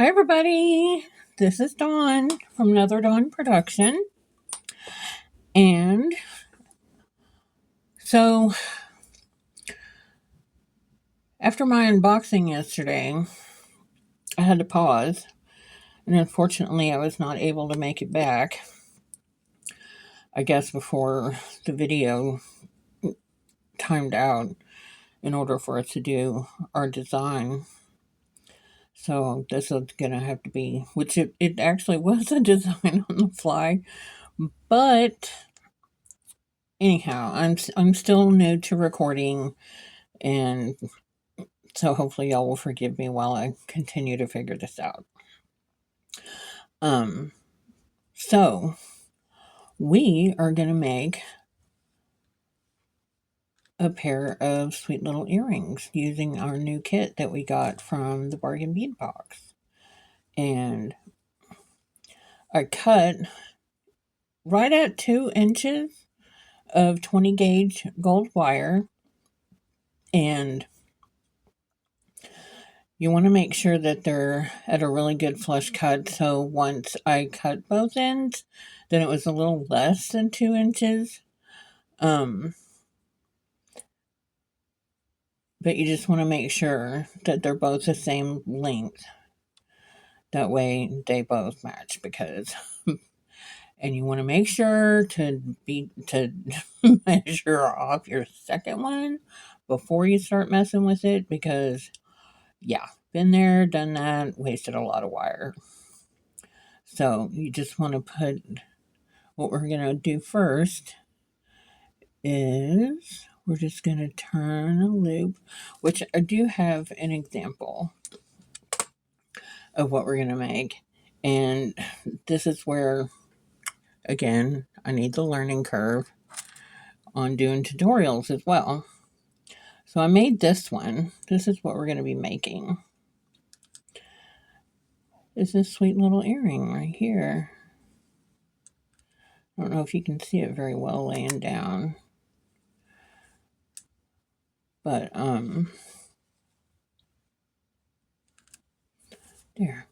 Hi, everybody. This is Dawn from Another Dawn Production. And so, after my unboxing yesterday, I had to pause. And unfortunately, I was not able to make it back, I guess, before the video timed out in order for us to do our design. So, this is going to have to be, which it actually was a design on the fly. But anyhow, I'm still new to recording, and so hopefully y'all will forgive me while I continue to figure this out. Um, so we are gonna make a pair of sweet little earrings using our new kit that we got from the Bargain Bead Box. And I cut right at 2 inches of 20 gauge gold wire, and you want to make sure that they're at a really good flush cut. So once I cut both ends, then it was a little less than 2 inches. But you just want to make sure that they're both the same length. That way they both match, because and you want to make sure to measure off your second one before you start messing with it, because yeah, been there, done that, wasted a lot of wire. So you just want to put, what we're going to do first is we're just going to turn a loop, which I do have an example of what we're going to make. And this is where, again, I need the learning curve on doing tutorials as well. So I made this one. This is what we're going to be making. Is this sweet little earring right here. I don't know if you can see it very well laying down. But, there.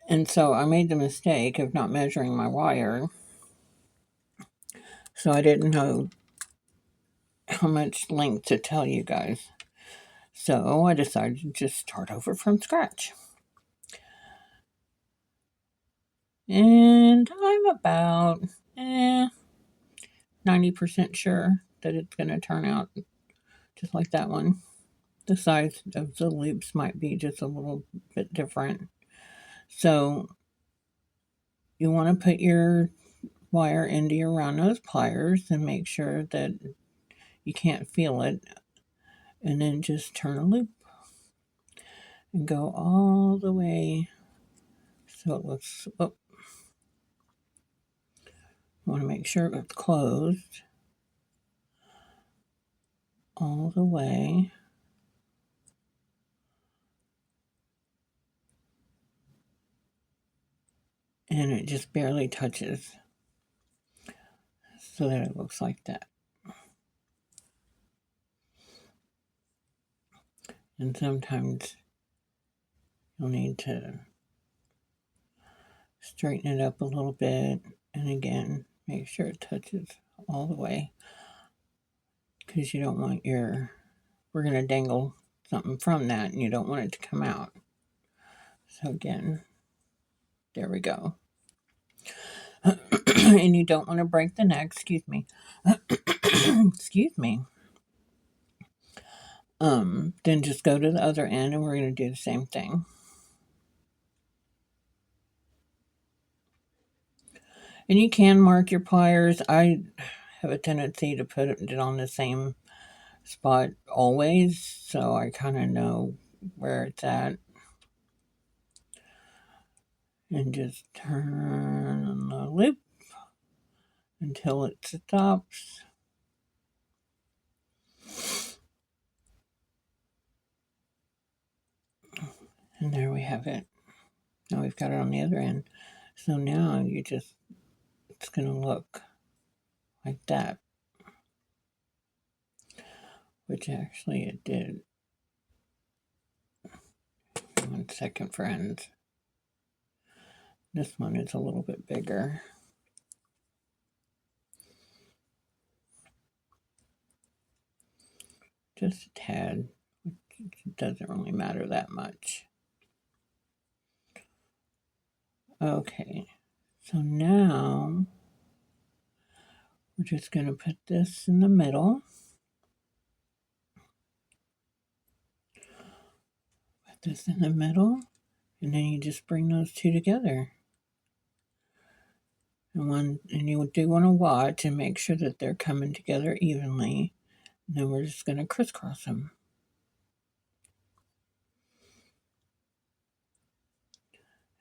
And so I made the mistake of not measuring my wire. So I didn't know how much length to tell you guys. So I decided to just start over from scratch. And I'm about 90% sure that it's going to turn out just like that one. The size of the loops might be just a little bit different. So you want to put your wire into your round nose pliers and make sure that you can't feel it. And then just turn a loop and go all the way so it looks, oh, you want to make sure it's closed all the way. And it just barely touches, so that it looks like that. And sometimes you'll need to straighten it up a little bit, and again, make sure it touches all the way, because you don't want we're going to dangle something from that, and you don't want it to come out. So again, there we go. And you don't want to break the neck, excuse me. Excuse me. Then just go to the other end, and we're going to do the same thing. And you can mark your pliers. I have a tendency to put it on the same spot always, so I kind of know where it's at. And just turn the loop until it stops. And there we have it. Now we've got it on the other end. So now it's going to look like that. Which actually it did. second, friends. This one is a little bit bigger. Just a tad. It doesn't really matter that much. Okay, so now we're just going to put this in the middle. Put this in the middle, and then you just bring those two together. And you do want to watch and make sure that they're coming together evenly. And then we're just going to crisscross them.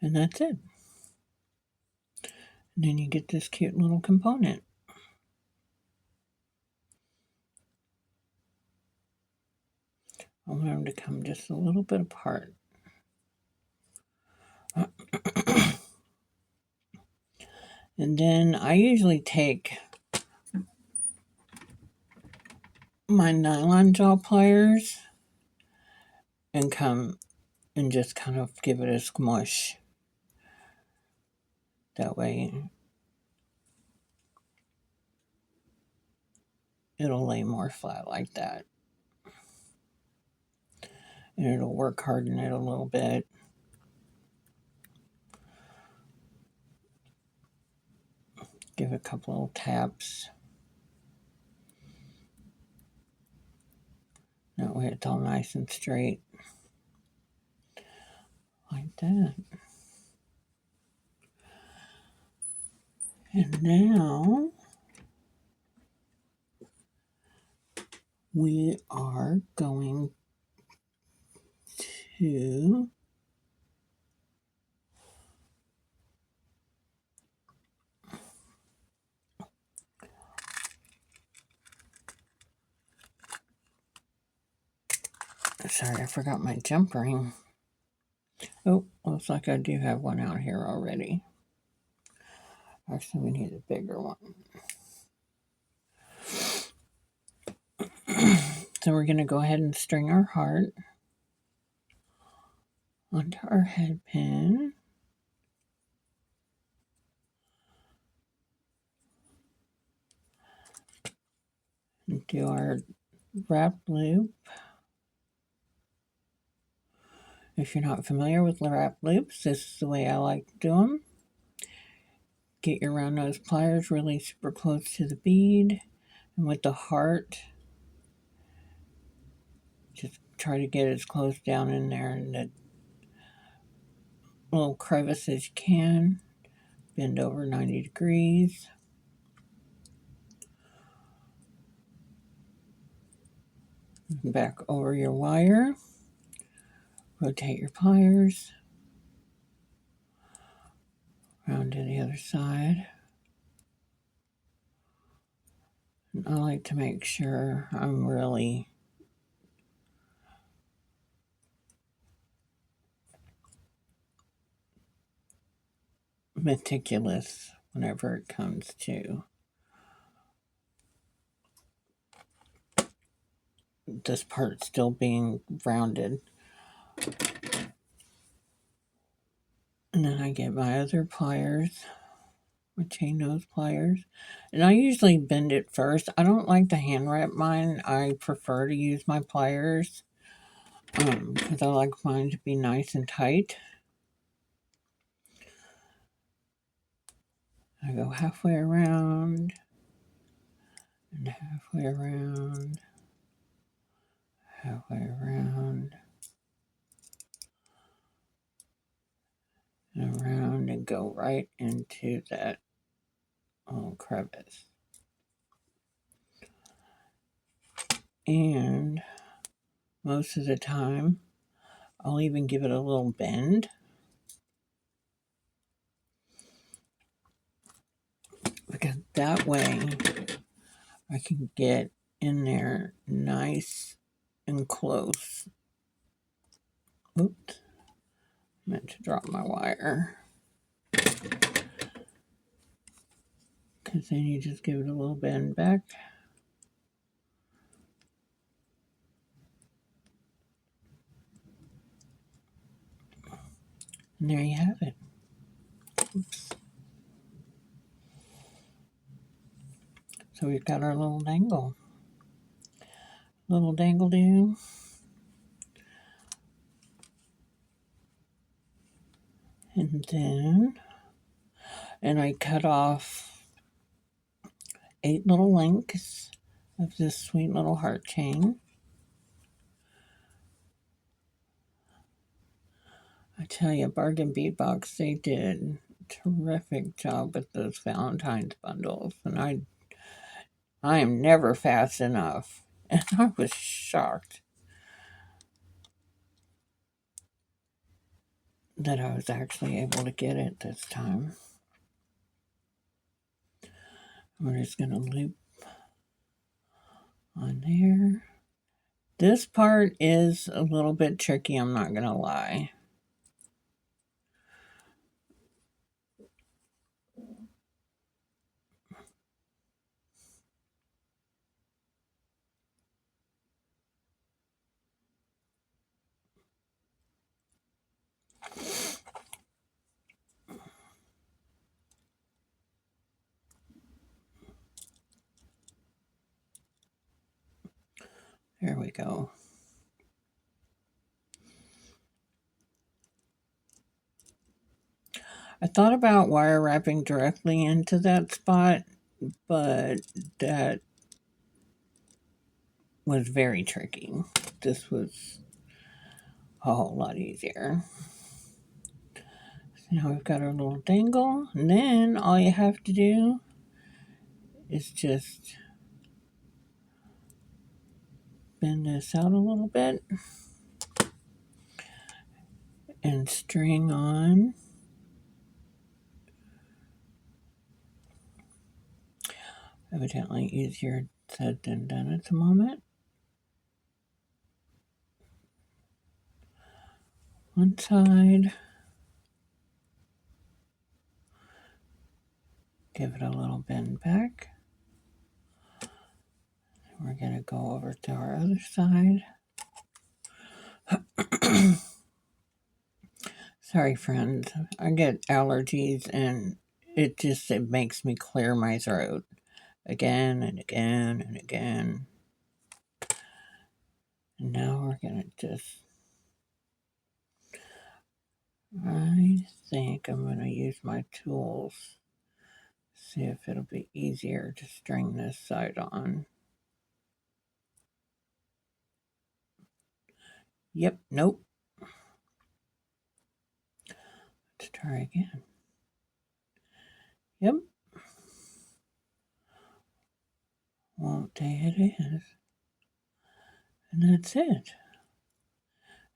And that's it. And then you get this cute little component. I want them to come just a little bit apart. And then I usually take my nylon jaw pliers and come and just kind of give it a smush. That way it'll lay more flat like that. And it'll work harden it a little bit. Give it a couple little taps. That way it's all nice and straight. Like that. And now we are going to sorry, I forgot my jump ring. Oh, looks like I do have one out here already. Actually, we need a bigger one. So we're going to go ahead and string our heart onto our head pin. And do our wrapped loop. If you're not familiar with wrapped loops, this is the way I like to do them. Get your round nose pliers really super close to the bead. And with the heart, just try to get as close down in there in the little crevice as you can. Bend over 90 degrees. Back over your wire. Rotate your pliers. Round to the other side. And I like to make sure I'm really meticulous whenever it comes to this part still being rounded. And then I get my other pliers, my chain nose pliers, and I usually bend it first. I don't like to hand wrap mine. I prefer to use my pliers because I like mine to be nice and tight. I go halfway around and halfway around, halfway around, and around, and go right into that little crevice. And most of the time, I'll even give it a little bend. Because that way I can get in there nice and close. Oops, meant to drop my wire. Because then you just give it a little bend back. And there you have it. Oops. So we've got our little dangle. Little dangle-do. And then, and I cut off 8 little links of this sweet little heart chain. I tell you, Bargain Beatbox, they did a terrific job with those Valentine's bundles. And I am never fast enough. And I was shocked that I was actually able to get it this time. We're just going to loop on there. This part is a little bit tricky, I'm not going to lie. There we go. I thought about wire wrapping directly into that spot, but that was very tricky. This was a whole lot easier. So now we've got our little dangle, and then all you have to do is just bend this out a little bit and string on. Evidently easier said than done at the moment. One side. Give it a little bend back. We're going to go over to our other side. Sorry, friends. I get allergies and it makes me clear my throat again and again and again. And now we're going to just, I think I'm going to use my tools. See if it'll be easier to string this side on. Yep, nope. Let's try again. Yep. Won't day it is. And that's it.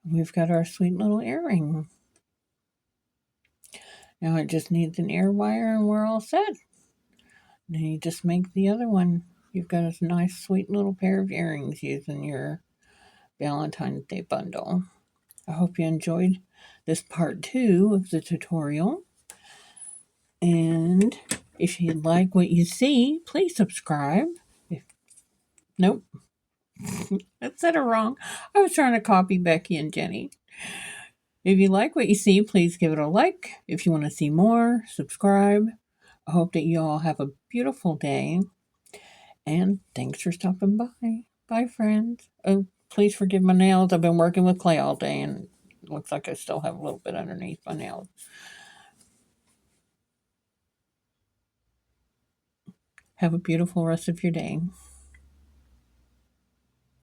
We've got our sweet little earring. Now it just needs an ear wire and we're all set. Then you just make the other one. You've got a nice sweet little pair of earrings using your Valentine's Day bundle. I hope you enjoyed this part 2 of the tutorial. And if you like what you see, please subscribe. Nope. I said it wrong. I was trying to copy Becky and Jenny. If you like what you see, please give it a like. If you want to see more, subscribe. I hope that you all have a beautiful day. And thanks for stopping by. Bye, friends. Oh, please forgive my nails. I've been working with clay all day and it looks like I still have a little bit underneath my nails. Have a beautiful rest of your day.